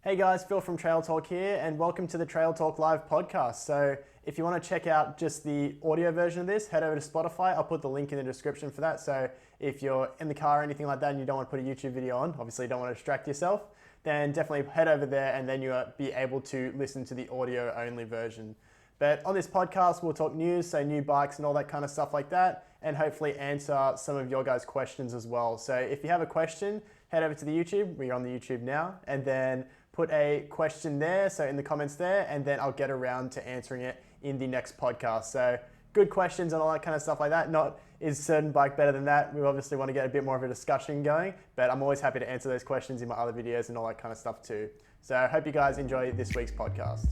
Hey guys, Phil from Trail Talk here, and welcome to the Trail Talk Live podcast. So if you want to check out just the audio version of this, head over to Spotify. I'll put the link in the description for that. So if you're in the car or anything like that and you don't want to put a YouTube video on, obviously you don't want to distract yourself, then definitely head over there and then you'll be able to listen to the audio only version. But on this podcast, we'll talk news, so new bikes and all that kind of stuff like that, and hopefully answer some of your guys' questions as well. So if you have a question, head over to the YouTube. We're on the YouTube now, and then put a question there, so in the comments there, and then I'll get around to answering it in the next podcast. So good questions and all that kind of stuff like that. Not is certain bike better than that. We obviously want to get a bit more of a discussion going, but I'm always happy to answer those questions in my other videos and all that kind of stuff too. So I hope you guys enjoy this week's podcast.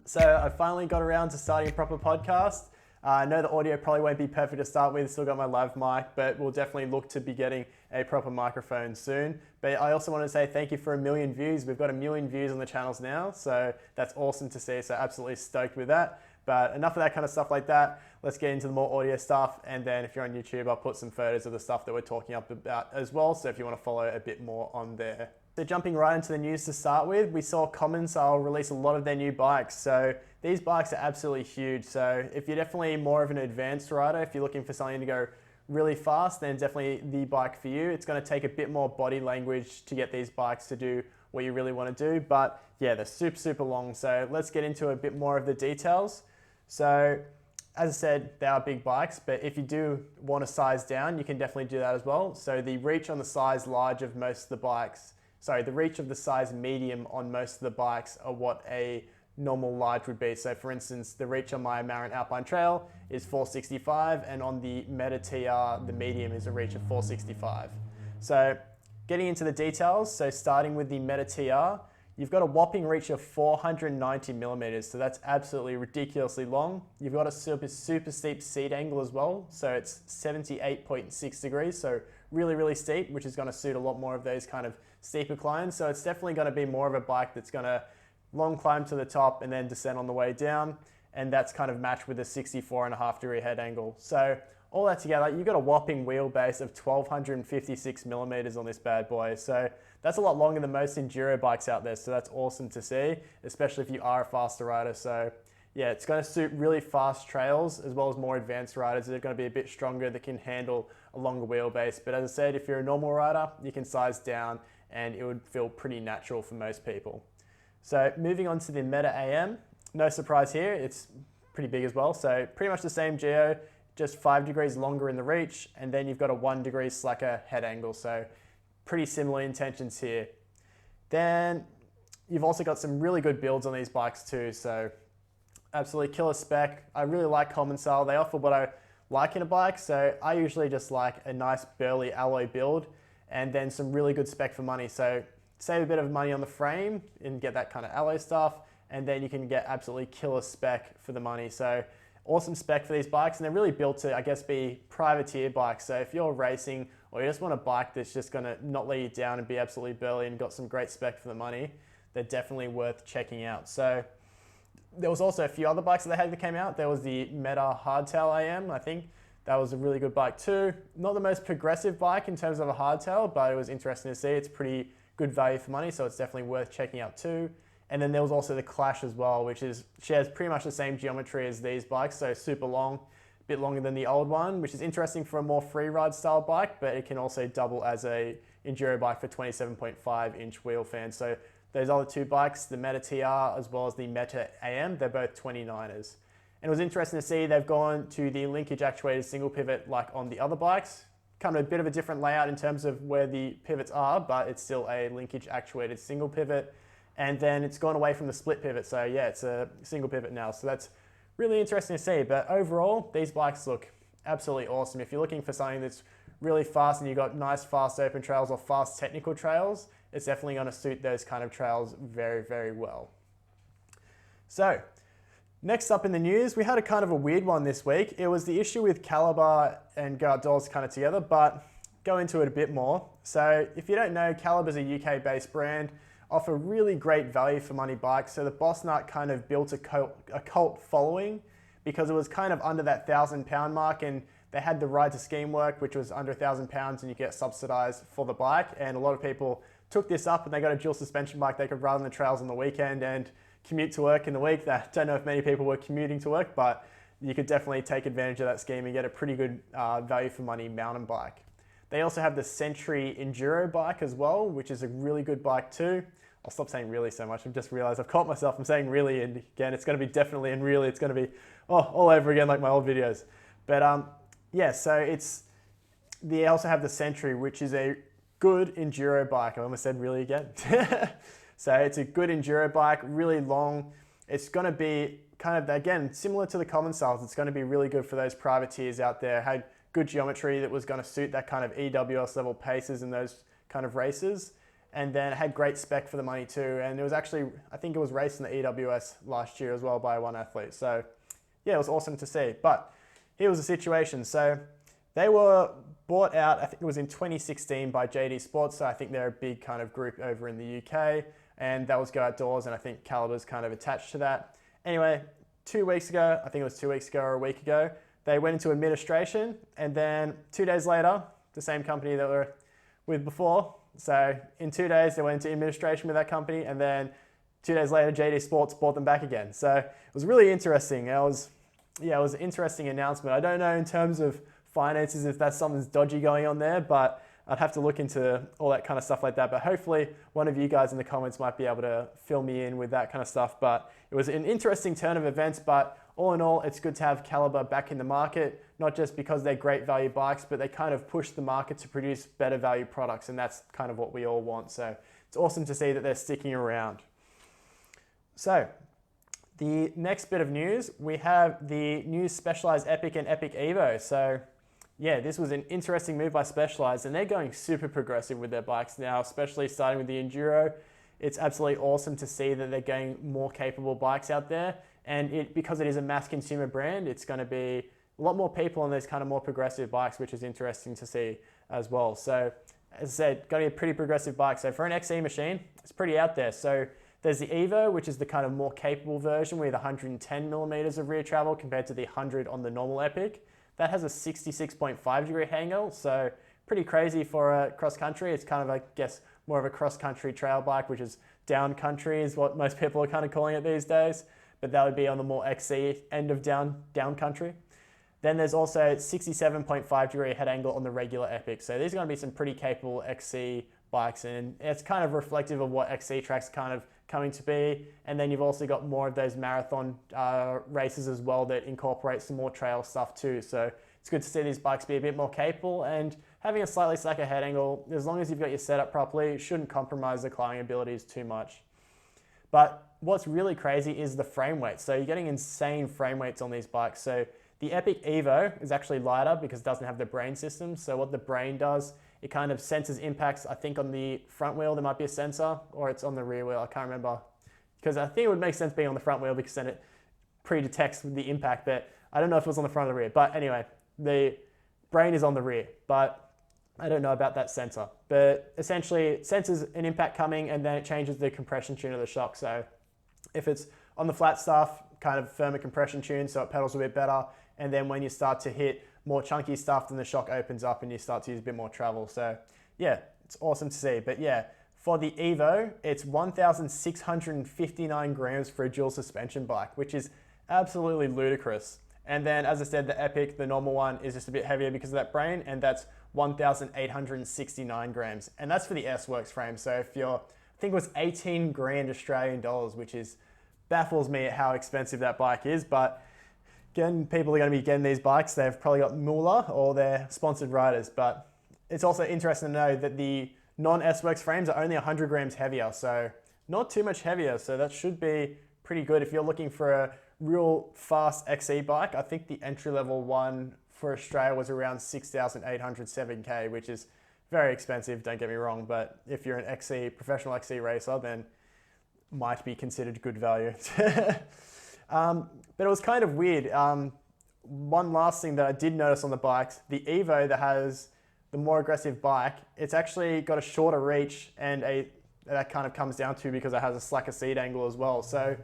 So I finally got around to starting a proper podcast. I know the audio probably won't be perfect to start with, still got my lav mic, but we'll definitely look to be getting a proper microphone soon. But I also want to say thank you for 1 million views. We've got 1 million views on the channels now, so that's awesome to see, so absolutely stoked with that. But enough of that kind of stuff like that. Let's get into the more audio stuff, and then if you're on YouTube, I'll put some photos of the stuff that we're talking up about as well, so if you want to follow a bit more on there. So jumping right into the news to start with, we saw Commencal release a lot of their new bikes. So these bikes are absolutely huge. So if you're definitely more of an advanced rider, if you're looking for something to go really fast, then definitely the bike for you. It's going to take a bit more body language to get these bikes to do what you really want to do. But yeah, they're super, super long. So let's get into a bit more of the details. So as I said, they are big bikes, but if you do want to size down, you can definitely do that as well. So the reach on the size large of most of the bikes, the reach of the size medium on most of the bikes are what a normal large would be. So for instance, the reach on my Marin Alpine Trail is 465, and on the Meta TR, the medium is a reach of 465. So getting into the details, so starting with the Meta TR, you've got a whopping reach of 490 millimeters. So that's absolutely ridiculously long. You've got a super, super steep seat angle as well. So it's 78.6 degrees. So really, really steep, which is going to suit a lot more of those kind of steeper climbs. So it's definitely going to be more of a bike that's going to long climb to the top and then descend on the way down. And that's kind of matched with a 64.5 degree head angle. So all that together, you've got a whopping wheelbase of 1256 millimeters on this bad boy. So that's a lot longer than most enduro bikes out there. So that's awesome to see, especially if you are a faster rider. So yeah, it's going to suit really fast trails as well as more advanced riders that are going to be a bit stronger, that can handle a longer wheelbase. But as I said, if you're a normal rider, you can size down and it would feel pretty natural for most people. So moving on to the Meta AM, no surprise here, it's pretty big as well. So pretty much the same geo, just 5 degrees longer in the reach, and then you've got a 1 degree slacker head angle. So pretty similar intentions here. Then you've also got some really good builds on these bikes too. So absolutely killer spec. I really like Commencal. They offer what I like in a bike. So I usually just like a nice burly alloy build and then some really good spec for money. So save a bit of money on the frame and get that kind of alloy stuff, and then you can get absolutely killer spec for the money. So awesome spec for these bikes, and they're really built to, I guess, be privateer bikes. So if you're racing or you just want a bike that's just gonna not let you down and be absolutely burly and got some great spec for the money, they're definitely worth checking out. So there was also a few other bikes that they had that came out. There was the Meta Hardtail AM, I think. That was a really good bike too. Not the most progressive bike in terms of a hardtail, but it was interesting to see. It's pretty good value for money, so it's definitely worth checking out too. And then there was also the Clash as well, which shares pretty much the same geometry as these bikes, so super long, a bit longer than the old one, which is interesting for a more free ride style bike, but it can also double as a enduro bike for 27.5 inch wheel fans. So those other two bikes, the Meta TR as well as the Meta AM, they're both 29ers. And it was interesting to see they've gone to the linkage actuated single pivot like on the other bikes. Kind of a bit of a different layout in terms of where the pivots are, but it's still a linkage actuated single pivot. And then it's gone away from the split pivot. So yeah, it's a single pivot now. So that's really interesting to see. But overall, these bikes look absolutely awesome. If you're looking for something that's really fast and you've got nice fast open trails or fast technical trails, it's definitely going to suit those kind of trails very, very well. So next up in the news, we had a kind of a weird one this week. It was the issue with Calibre and Go Outdoors kind of together, but go into it a bit more. So if you don't know, Calibre's a UK-based brand, offer really great value for money bikes. So the Boss Nut kind of built a cult following because it was kind of under that £1,000 mark, and they had the ride to scheme work, which was under £1,000 and you get subsidized for the bike. And a lot of people took this up and they got a dual suspension bike they could ride on the trails on the weekend and commute to work in the week. I don't know if many people were commuting to work, but you could definitely take advantage of that scheme and get a pretty good value for money mountain bike. They also have the Century Enduro bike as well, which is a really good bike too. I'll stop saying really so much. I've just realized I've caught myself. I'm saying really, and again, it's going to be definitely and really. It's going to be all over again like my old videos. But yeah, so they also have the Century, which is a good enduro bike. I almost said really again. So it's a good enduro bike, really long. It's going to be kind of, again, similar to the common styles. It's going to be really good for those privateers out there. Had good geometry that was going to suit that kind of EWS level paces in those kind of races. And then it had great spec for the money too. And it was actually, I think it was raced in the EWS last year as well by one athlete. So yeah, it was awesome to see. But here was the situation. So they were bought out, I think it was in 2016 by JD Sports. So I think they're a big kind of group over in the UK. And that was Go Outdoors. And I think Calibre's kind of attached to that. Anyway, 2 weeks ago, I think it was 2 weeks ago or a week ago, they went into administration. And then 2 days later, the same company that were with before. So in 2 days, they went into administration with that company. And then 2 days later, JD Sports bought them back again. So it was really interesting. It was an interesting announcement. I don't know in terms of finances if that's something's dodgy going on there, but I'd have to look into all that kind of stuff like that. But hopefully one of you guys in the comments might be able to fill me in with that kind of stuff. But it was an interesting turn of events, but all in all, it's good to have Calibre back in the market, not just because they're great value bikes, but they kind of push the market to produce better value products. And that's kind of what we all want. So it's awesome to see that they're sticking around. So the next bit of news, we have the new Specialized Epic and Epic Evo. So yeah, this was an interesting move by Specialized, and they're going super progressive with their bikes now, especially starting with the Enduro. It's absolutely awesome to see that they're getting more capable bikes out there. And because it is a mass consumer brand, it's going to be a lot more people on those kind of more progressive bikes, which is interesting to see as well. So as I said, got to be a pretty progressive bike. So for an XC machine, it's pretty out there. So there's the Evo, which is the kind of more capable version with 110 millimeters of rear travel compared to the 100 on the normal Epic. That has a 66.5 degree angle, so pretty crazy for a cross country. It's kind of, I guess, more of a cross country trail bike, which is down country is what most people are kind of calling it these days. But that would be on the more XC end of down country. Then there's also 67.5 degree head angle on the regular Epic. So these are going to be some pretty capable XC bikes, and it's kind of reflective of what XC track's kind of coming to be. And then you've also got more of those marathon races as well that incorporate some more trail stuff too. So it's good to see these bikes be a bit more capable, and having a slightly slacker head angle, as long as you've got your setup properly, it shouldn't compromise the climbing abilities too much. But what's really crazy is the frame weight. So you're getting insane frame weights on these bikes. So the Epic Evo is actually lighter because it doesn't have the brain system. So what the brain does, it kind of senses impacts. I think on the front wheel, there might be a sensor, or it's on the rear wheel. I can't remember. Because I think it would make sense being on the front wheel because then it pre-detects the impact, but I don't know if it was on the front or the rear. But anyway, the brain is on the rear, but I don't know about that sensor. But essentially it senses an impact coming and then it changes the compression tune of the shock. So if it's on the flat stuff, kind of firmer compression tune, so it pedals a bit better. And then when you start to hit more chunky stuff, then the shock opens up and you start to use a bit more travel. So yeah, it's awesome to see. But yeah, for the Evo, it's 1,659 grams for a dual suspension bike, which is absolutely ludicrous. And then, as I said, the Epic, the normal one, is just a bit heavier because of that brain, and that's 1,869 grams. And that's for the S-Works frame. So if you're, I think it was 18 grand Australian dollars, which is, baffles me at how expensive that bike is. But again, people are going to be getting these bikes. They've probably got Moolah or they're sponsored riders. But it's also interesting to know that the non-S-Works frames are only 100 grams heavier. So not too much heavier. So that should be pretty good if you're looking for a real fast XC bike. I think the entry-level one for Australia was around 6,807K, which is very expensive, don't get me wrong, but if you're an XC, professional XC racer, then might be considered good value. But it was kind of weird. One last thing that I did notice on the bikes, the Evo that has the more aggressive bike, it's actually got a shorter reach, and that kind of comes down to because it has a slacker seat angle as well. So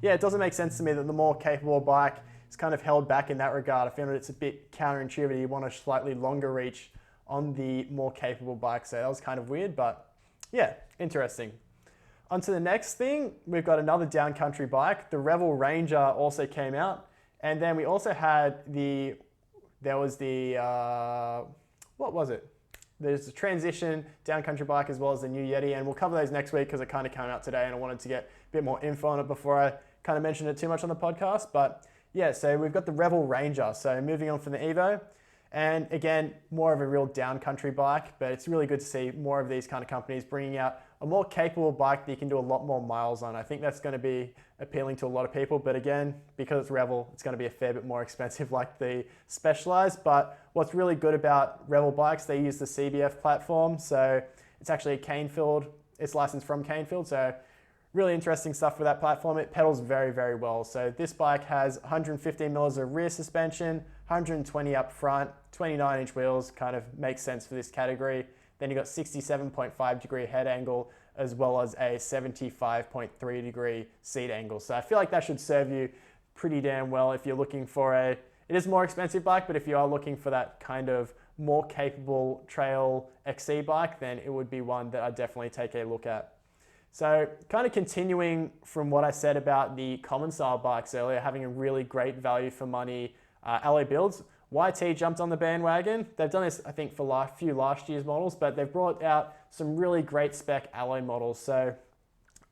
yeah, it doesn't make sense to me that the more capable bike it's kind of held back in that regard. I found that it's a bit counterintuitive. You want a slightly longer reach on the more capable bike, so that was kind of weird, but yeah, interesting. On to the next thing, we've got another downcountry bike. The Revel Ranger also came out, and then we also had what was it? There's a transition downcountry bike as well as the new Yeti, and we'll cover those next week because it kind of came out today and I wanted to get a bit more info on it before I kind of mentioned it too much on the podcast. But yeah, so we've got the Revel Ranger. So moving on from the Evo, and again, more of a real downcountry bike, but it's really good to see more of these kind of companies bringing out a more capable bike that you can do a lot more miles on. I think that's going to be appealing to a lot of people, but again, because it's Revel, it's going to be a fair bit more expensive like the Specialized. But what's really good about Revel bikes, they use the CBF platform, so it's actually a Canefield, it's licensed from Canefield, so really interesting stuff for that platform. It pedals very, very well. So this bike has 115 mils of rear suspension, 120 up front, 29-inch wheels, kind of makes sense for this category. Then you've got 67.5 degree head angle, as well as a 75.3 degree seat angle. So I feel like that should serve you pretty damn well if you're looking for it is a more expensive bike, but if you are looking for that kind of more capable trail XC bike, then it would be one that I'd definitely take a look at. So kind of continuing from what I said about the common style bikes earlier, having a really great value for money alloy builds, YT jumped on the bandwagon. They've done this, I think, for a few last year's models, but they've brought out some really great spec alloy models. So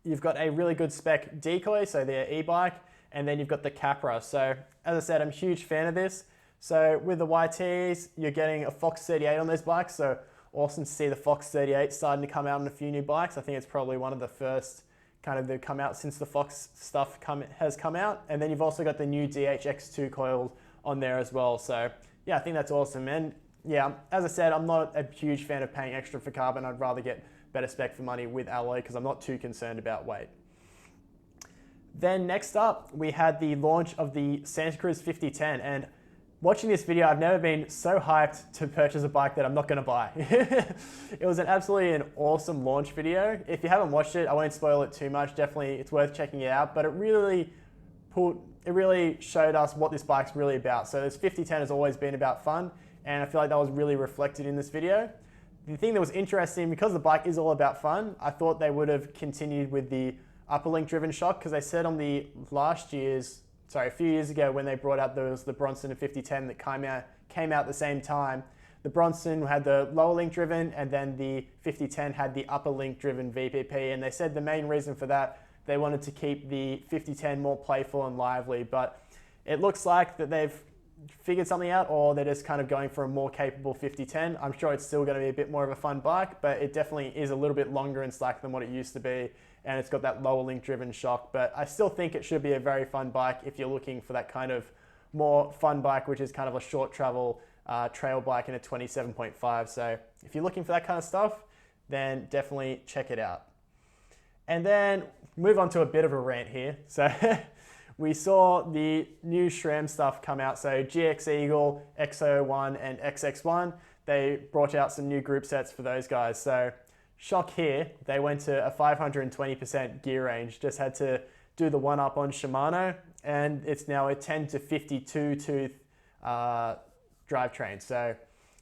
you've got a really good spec decoy, so their e-bike, and then you've got the Capra. So as I said, I'm a huge fan of this. So with the YTs, you're getting a Fox 38 on those bikes. So awesome to see the Fox 38 starting to come out on a few new bikes. I think it's probably one of the first kind of that come out since the Fox stuff has come out. And then you've also got the new DHX2 coils on there as well. So yeah, I think that's awesome. And yeah, as I said, I'm not a huge fan of paying extra for carbon. I'd rather get better spec for money with alloy because I'm not too concerned about weight. Then next up, we had the launch of the Santa Cruz 5010. And watching this video, I've never been so hyped to purchase a bike that I'm not gonna buy. It was absolutely an awesome launch video. If you haven't watched it, I won't spoil it too much. Definitely, it's worth checking it out, but it really showed us what this bike's really about. So this 5010 has always been about fun, and I feel like that was really reflected in this video. The thing that was interesting, because the bike is all about fun, I thought they would have continued with the upper link driven shock, because they said on the a few years ago when they brought out the Bronson and 5010 that came out at the same time, the Bronson had the lower link driven and then the 5010 had the upper link driven VPP, and they said the main reason for that, they wanted to keep the 5010 more playful and lively, but it looks like that they've figured something out, or they're just kind of going for a more capable 5010. I'm sure it's still going to be a bit more of a fun bike, but it definitely is a little bit longer and slack than what it used to be, and it's got that lower link driven shock. But I still think it should be a very fun bike if you're looking for that kind of more fun bike, which is kind of a short travel trail bike in a 27.5. So if you're looking for that kind of stuff, then definitely check it out. And then move on to a bit of a rant here. So we saw the new Sram stuff come out. So GX Eagle, X01 and XX1, they brought out some new group sets for those guys. So shock here, they went to a 520% gear range, just had to do the one up on Shimano, and it's now a 10 to 52 tooth drivetrain. So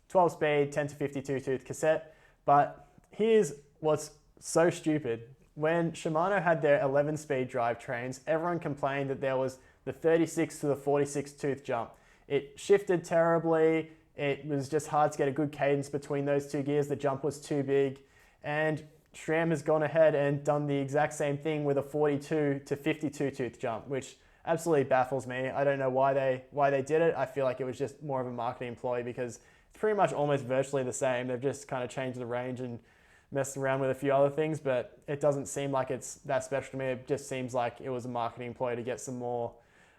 12 speed, 10 to 52 tooth cassette. But here's what's so stupid. When Shimano had their 11 speed drivetrains, everyone complained that there was the 36 to the 46 tooth jump. It shifted terribly. It was just hard to get a good cadence between those two gears. The jump was too big. And Sram has gone ahead and done the exact same thing with a 42 to 52 tooth jump, which absolutely baffles me. I don't know why they did it. I feel like it was just more of a marketing ploy because it's pretty much almost virtually the same. They've just kind of changed the range and messed around with a few other things, but it doesn't seem like it's that special to me. It just seems like it was a marketing ploy to get some more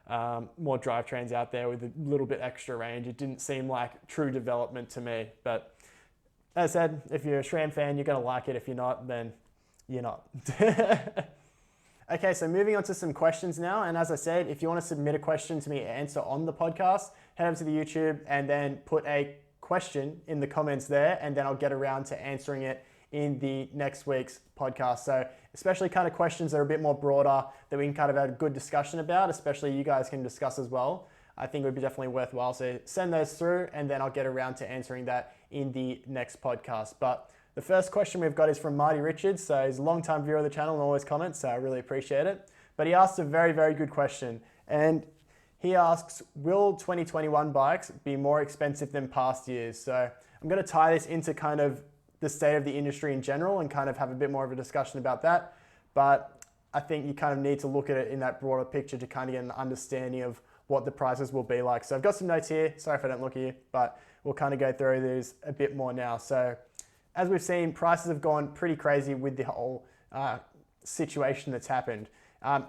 drivetrains out there with a little bit extra range. It didn't seem like true development to me, but as I said, if you're a Sram fan, you're going to like it. If you're not, then you're not. Okay, so moving on to some questions now. And as I said, if you want to submit a question to me to answer on the podcast, head over to the YouTube and then put a question in the comments there, and then I'll get around to answering it in the next week's podcast. So especially kind of questions that are a bit more broader that we can kind of have a good discussion about, especially you guys can discuss as well. I think it would be definitely worthwhile. So send those through and then I'll get around to answering that in the next podcast. But the first question we've got is from Marty Richards. So he's a long-time viewer of the channel and always comments, so I really appreciate it. But he asked a very, very good question. And he asks, will 2021 bikes be more expensive than past years? So I'm going to tie this into kind of the state of the industry in general and kind of have a bit more of a discussion about that. But I think you kind of need to look at it in that broader picture to kind of get an understanding of what the prices will be like. So I've got some notes here. Sorry if I don't look at you, but we'll kind of go through these a bit more now. So as we've seen, prices have gone pretty crazy with the whole situation that's happened.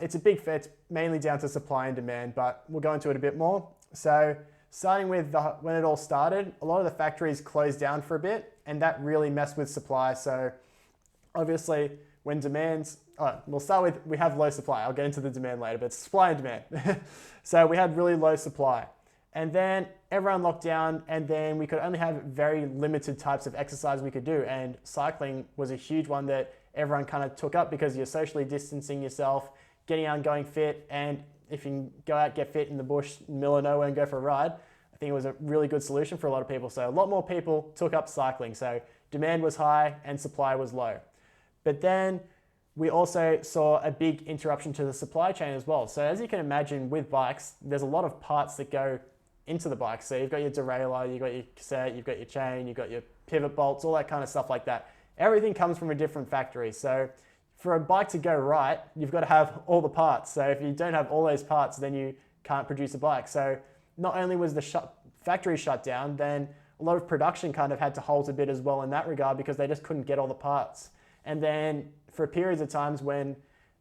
It's a big fit, mainly down to supply and demand, but we'll go into it a bit more. So starting with when it all started, a lot of the factories closed down for a bit, and that really messed with supply. So obviously when demands, we'll start with, we have low supply. I'll get into the demand later, but it's supply and demand. So we had really low supply. And then everyone locked down, and then we could only have very limited types of exercise we could do. And cycling was a huge one that everyone kind of took up because you're socially distancing yourself, getting out and going fit. And if you can go out, get fit in the bush, middle of nowhere and go for a ride, I think it was a really good solution for a lot of people. So a lot more people took up cycling. So demand was high and supply was low. But then we also saw a big interruption to the supply chain as well. So as you can imagine with bikes, there's a lot of parts that go into the bike. So you've got your derailleur, you've got your cassette, you've got your chain, you've got your pivot bolts, all that kind of stuff like that. Everything comes from a different factory. So for a bike to go right, you've got to have all the parts. So if you don't have all those parts, then you can't produce a bike. So not only was the factory shut down, then a lot of production kind of had to halt a bit as well in that regard because they just couldn't get all the parts. And then for periods of times when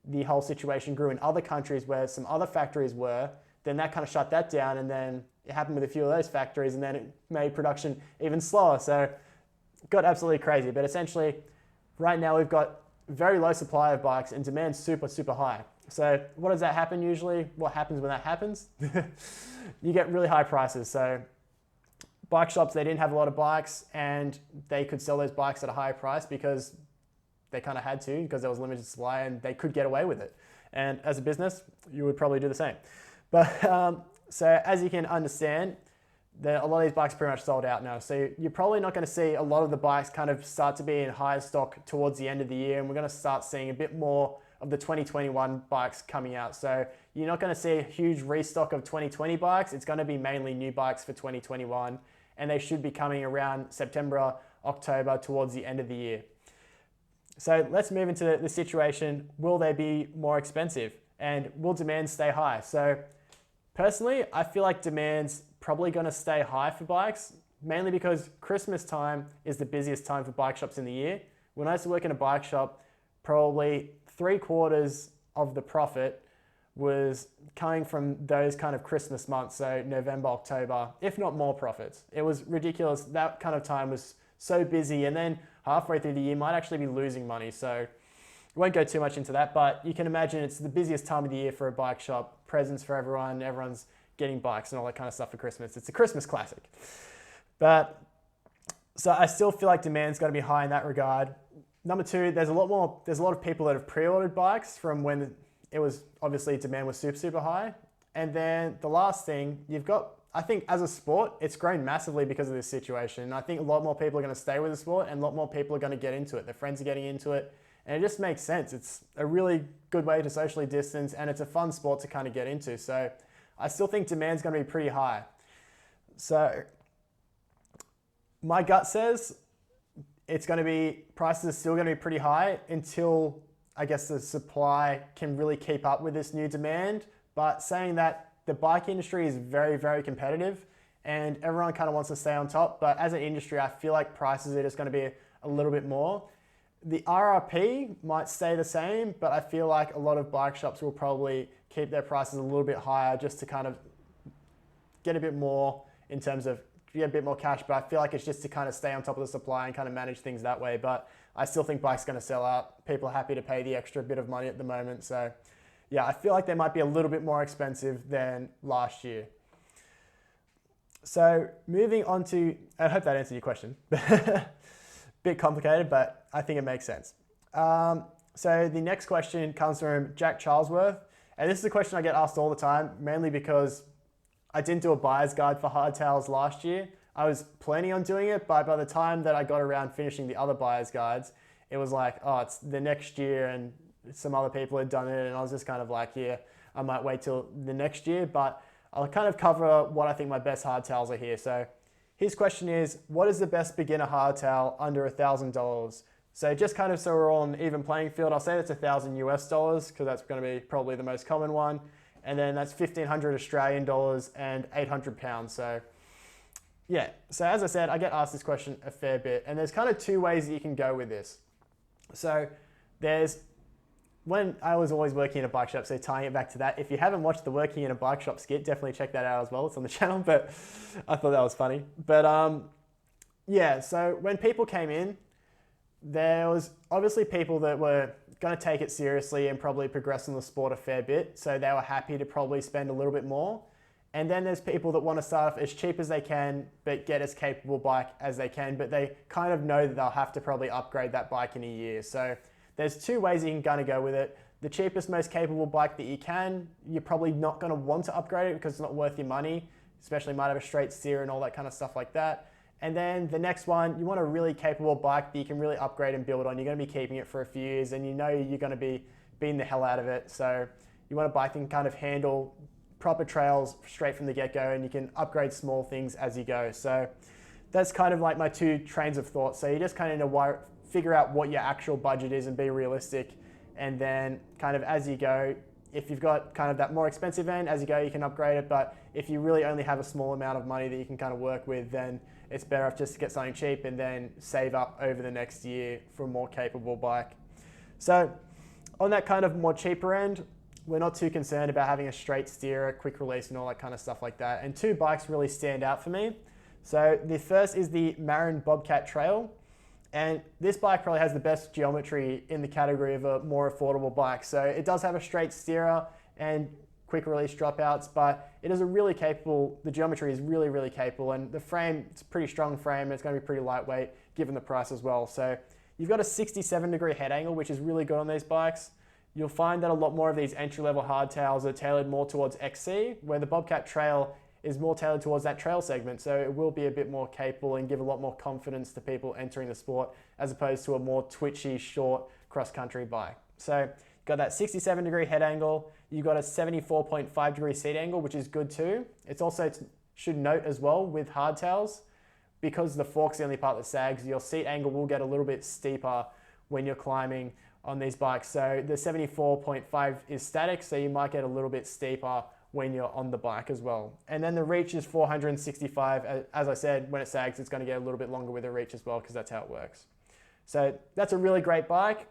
the whole situation grew in other countries where some other factories were, then that kind of shut that down, and then it happened with a few of those factories, and then it made production even slower. So it got absolutely crazy. But essentially, right now we've got very low supply of bikes and demand super, super high. So what does that happen usually? What happens when that happens? You get really high prices. So bike shops, they didn't have a lot of bikes, and they could sell those bikes at a higher price because they kind of had to, because there was limited supply and they could get away with it. And as a business, you would probably do the same. But so as you can understand, a lot of these bikes are pretty much sold out now. So you're probably not going to see a lot of the bikes kind of start to be in higher stock towards the end of the year. And we're going to start seeing a bit more of the 2021 bikes coming out. So you're not going to see a huge restock of 2020 bikes. It's going to be mainly new bikes for 2021. And they should be coming around September, October, towards the end of the year. So let's move into the situation. Will they be more expensive? And will demand stay high? So personally, I feel like demand's probably going to stay high for bikes, mainly because Christmas time is the busiest time for bike shops in the year. When I used to work in a bike shop, probably 3/4 of the profit was coming from those kind of Christmas months, so November, October, if not more profits. It was ridiculous. That kind of time was so busy, and then halfway through the year might actually be losing money. So we won't go too much into that, but you can imagine it's the busiest time of the year for a bike shop. Presents for everyone, everyone's getting bikes and all that kind of stuff for Christmas. It's a Christmas classic. But so I still feel like demand's got to be high in that regard. Number two, there's a lot of people that have pre-ordered bikes from when it was obviously demand was super, super high. And then the last thing, you've got, I think as a sport, it's grown massively because of this situation. I think a lot more people are going to stay with the sport and a lot more people are going to get into it. Their friends are getting into it. And it just makes sense. It's a really good way to socially distance, and it's a fun sport to kind of get into. So I still think demand's going to be pretty high. So my gut says it's going to be, prices are still going to be pretty high until I guess the supply can really keep up with this new demand. But saying that, the bike industry is very, very competitive and everyone kind of wants to stay on top. But as an industry, I feel like prices are just going to be a little bit more. The RRP might stay the same, but I feel like a lot of bike shops will probably keep their prices a little bit higher just to kind of get a bit more in terms of get a bit more cash. But I feel like it's just to kind of stay on top of the supply and kind of manage things that way. But I still think bikes going to sell out. People are happy to pay the extra bit of money at the moment. So yeah, I feel like they might be a little bit more expensive than last year. So moving on to, I hope that answered your question. Bit complicated, but I think it makes sense. So the next question comes from Jack Charlesworth. And this is a question I get asked all the time, mainly because I didn't do a buyer's guide for hardtails last year. I was planning on doing it, but by the time that I got around finishing the other buyer's guides, it was like, oh, it's the next year and some other people had done it, and I was just kind of like, yeah, I might wait till the next year, but I'll kind of cover what I think my best hardtails are here. So his question is, what is the best beginner hardtail under $1,000? So just kind of so we're all on an even playing field, I'll say that's $1,000 US dollars because that's going to be probably the most common one. And then that's 1,500 Australian dollars and 800 pounds. So yeah, so as I said, I get asked this question a fair bit, and there's kind of two ways that you can go with this. So when I was always working in a bike shop, so tying it back to that, if you haven't watched the Working in a Bike Shop skit, definitely check that out as well. It's on the channel, but I thought that was funny. But yeah, so when people came in, there was obviously people that were going to take it seriously and probably progress in the sport a fair bit. So they were happy to probably spend a little bit more. And then there's people that want to start off as cheap as they can, but get as capable bike as they can, but they kind of know that they'll have to probably upgrade that bike in a year. So there's two ways you can kind of go with it. The cheapest, most capable bike that you can, you're probably not going to want to upgrade it because it's not worth your money, especially might have a straight steer and all that kind of stuff like that. And then the next one, you want a really capable bike that you can really upgrade and build on. You're going to be keeping it for a few years and you know you're going to be beating the hell out of it. So you want a bike that can kind of handle proper trails straight from the get-go, and you can upgrade small things as you go. So that's kind of like my two trains of thought. So you just kind of need to figure out what your actual budget is and be realistic. And then kind of as you go, if you've got kind of that more expensive end, as you go, you can upgrade it. But if you really only have a small amount of money that you can kind of work with, then it's better off just to get something cheap and then save up over the next year for a more capable bike. So on that kind of more cheaper end, we're not too concerned about having a straight steer, a quick release and all that kind of stuff like that. And two bikes really stand out for me. So the first is the Marin Bobcat Trail. And this bike probably has the best geometry in the category of a more affordable bike. So it does have a straight steerer and quick release dropouts, but it is a really capable, the geometry is really, really capable. And the frame, it's a pretty strong frame and it's going to be pretty lightweight given the price as well. So you've got a 67-degree head angle, which is really good on these bikes. You'll find that a lot more of these entry-level hardtails are tailored more towards XC, where the Bobcat Trail is more tailored towards that trail segment. So it will be a bit more capable and give a lot more confidence to people entering the sport as opposed to a more twitchy, short cross-country bike. So you've got that 67-degree head angle. You've got a 74.5-degree seat angle, which is good too. It's also, should note as well with hardtails, because the fork's the only part that sags, your seat angle will get a little bit steeper when you're climbing on these bikes. So the 74.5 is static, so you might get a little bit steeper when you're on the bike as well. And then the reach is 465. As I said, when it sags, it's going to get a little bit longer with the reach as well, because that's how it works. So that's a really great bike.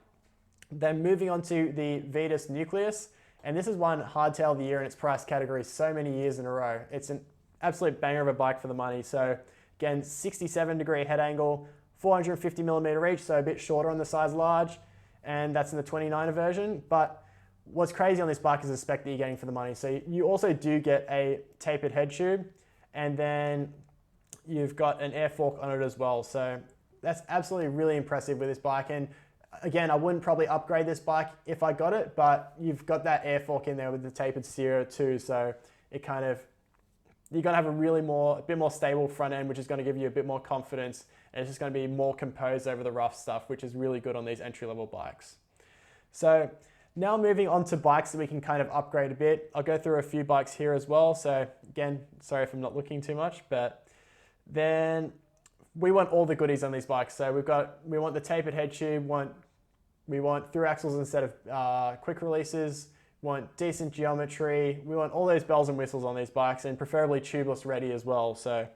Then moving on to the Vetus Nucleus. And this is one hardtail of the year in its price category so many years in a row. It's an absolute banger of a bike for the money. So again, 67-degree head angle, 450mm reach, so a bit shorter on the size large. And that's in the 29er version. But what's crazy on this bike is the spec that you're getting for the money. So you also do get a tapered head tube, and then you've got an air fork on it as well. So that's absolutely really impressive with this bike. And again, I wouldn't probably upgrade this bike if I got it, but you've got that air fork in there with the tapered steerer too. So it kind of, you're going to have a bit more stable front end, which is going to give you a bit more confidence. And it's just going to be more composed over the rough stuff, which is really good on these entry-level bikes. So now moving on to bikes that we can kind of upgrade a bit. I'll go through a few bikes here as well. So again, sorry if I'm not looking too much, but then we want all the goodies on these bikes. So we want the tapered head tube, we want through axles instead of quick releases, we want decent geometry, we want all those bells and whistles on these bikes, and preferably tubeless ready as well. So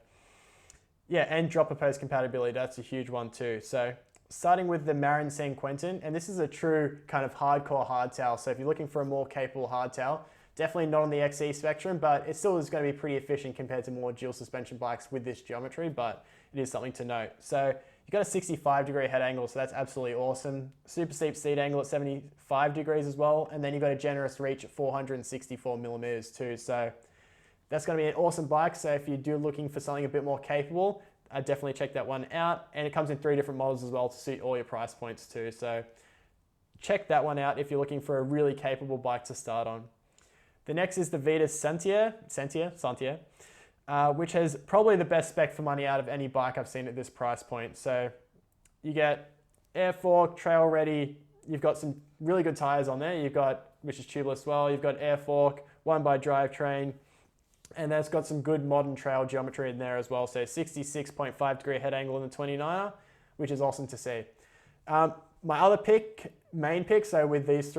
yeah, and dropper post compatibility, that's a huge one too. So starting with the Marin San Quentin, and this is a true kind of hardcore hardtail. So if you're looking for a more capable hardtail, definitely not on the XE spectrum, but it still is going to be pretty efficient compared to more dual suspension bikes with this geometry, but it is something to note. So you've got a 65-degree head angle, so that's absolutely awesome. Super steep seat angle at 75 degrees as well, and then you've got a generous reach at 464mm too. So that's going to be an awesome bike. So if you're looking for something a bit more capable, I'd definitely check that one out. And it comes in 3 different models as well to suit all your price points too. So check that one out if you're looking for a really capable bike to start on. The next is the Vita Sentia, which has probably the best spec for money out of any bike I've seen at this price point. So you get air fork, trail ready. You've got some really good tires on there. Which is tubeless as well. You've got air fork, 1x drivetrain, and that's got some good modern trail geometry in there as well. So 66.5 degree head angle in the 29er, which is awesome to see. My other main pick, so with these these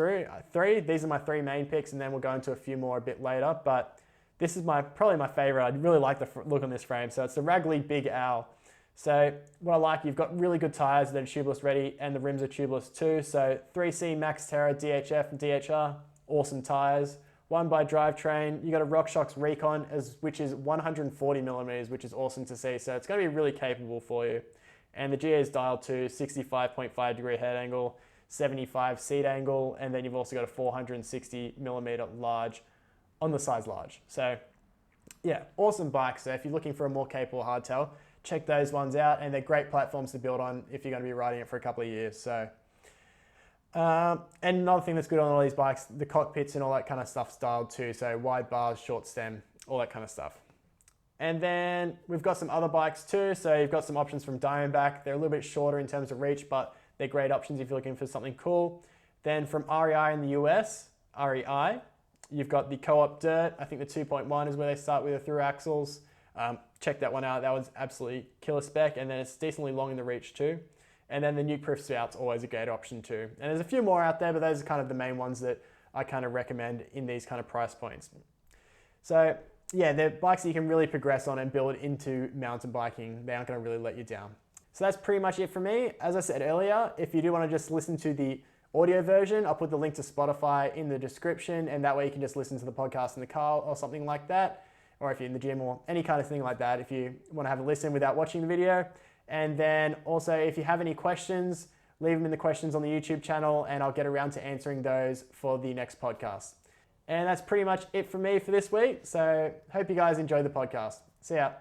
are my three main picks, and then we'll go into a few more a bit later, but this is probably my favorite. I really like the look on this frame. So it's the Wraggley Big Owl. So what I like, you've got really good tires that are tubeless ready, and the rims are tubeless too. So 3C Max Terra DHF and DHR, awesome tires. 1x drivetrain. You got a RockShox Recon, which is 140 millimeters, which is awesome to see. So it's going to be really capable for you. And the GA is dialed to 65.5 degree head angle, 75 seat angle, and then you've also got a 460 millimeter large on the size large. So yeah, awesome bike. So if you're looking for a more capable hardtail, check those ones out, and they're great platforms to build on if you're going to be riding it for a couple of years. So, and another thing that's good on all these bikes, the cockpits and all that kind of stuff styled too. So wide bars, short stem, all that kind of stuff. And then we've got some other bikes too. So you've got some options from Diamondback. They're a little bit shorter in terms of reach, but they're great options if you're looking for something cool. Then from REI in the US, you've got the Co-op Dirt. I think the 2.1 is where they start with the through axles. Check that one out. That one's absolutely killer spec, and then it's decently long in the reach too. And then the Nuke Proof Spout's always a great option too. And there's a few more out there, but those are kind of the main ones that I kind of recommend in these kind of price points. So yeah, they're bikes that you can really progress on and build into mountain biking. They aren't going to really let you down. So that's pretty much it for me. As I said earlier, if you do want to just listen to the audio version, I'll put the link to Spotify in the description, and that way you can just listen to the podcast in the car or something like that, or if you're in the gym or any kind of thing like that, if you want to have a listen without watching the video. And then also, if you have any questions, leave them in the questions on the YouTube channel, and I'll get around to answering those for the next podcast. And that's pretty much it for me for this week. So hope you guys enjoyed the podcast. See ya.